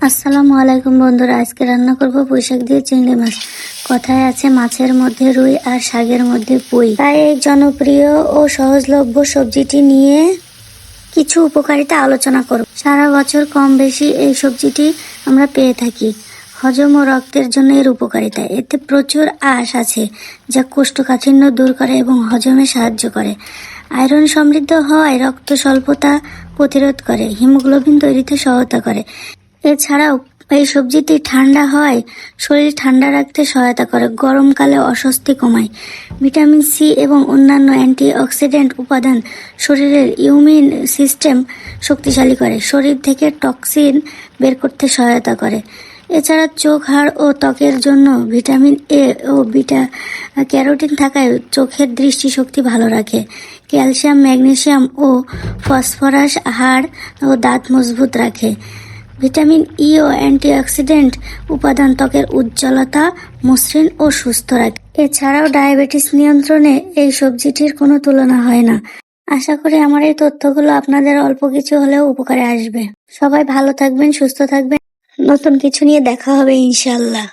আসসালামু আলাইকুম বন্ধুরা, আজকে রান্না করব পুঁইশাক দিয়ে চিংড়ি মাছ। কথায় আছে মাছের মধ্যে রুই আর শাকের মধ্যে পুঁই। তাই এই জনপ্রিয় ও সহজলভ্য সবজিটি নিয়ে কিছু উপকারিতা আলোচনা করব। সারা বছর কম বেশি এই সবজিটি আমরা পেয়ে থাকি। হজম ও রক্তের জন্য এর উপকারিতা, এতে প্রচুর আঁশ আছে যা কোষ্ঠকাঠিন্য দূর করে এবং হজমে সাহায্য করে। আয়রন সমৃদ্ধ হওয়ায় রক্ত স্বল্পতা প্রতিরোধ করে, হিমোগ্লোবিন তৈরিতে সহায়তা করে। এছাড়াও এই সবজিটি ঠান্ডা হয়, শরীর ঠান্ডা রাখতে সহায়তা করে, গরমকালে অস্বস্তি কমায়। ভিটামিন সি এবং অন্যান্য অ্যান্টিঅক্সিডেন্ট উপাদান শরীরের ইমিউন সিস্টেম শক্তিশালী করে, শরীর থেকে টক্সিন বের করতে সহায়তা করে। এছাড়া চোখ, হাড় ও ত্বকের জন্য ভিটামিন এ ও বিটা ক্যারোটিন থাকায় চোখের দৃষ্টিশক্তি ভালো রাখে। ক্যালসিয়াম, ম্যাগনেসিয়াম ও ফসফরাস হাড় ও দাঁত মজবুত রাখে। ভিটামিন ই ও অ্যান্টিঅক্সিডেন্ট উপাদান ত্বকের উজ্জ্বলতা, মসৃণ ও সুস্থ রাখে। এছাড়াও ডায়াবেটিস নিয়ন্ত্রণে এই সবজিটির কোনো তুলনা হয় না। আশা করি আমার এই তথ্যগুলো আপনাদের অল্প কিছু হলেও উপকারে আসবে। সবাই ভালো থাকবেন, সুস্থ থাকবেন। নতুন কিছু নিয়ে দেখা হবে ইনশাল্লাহ।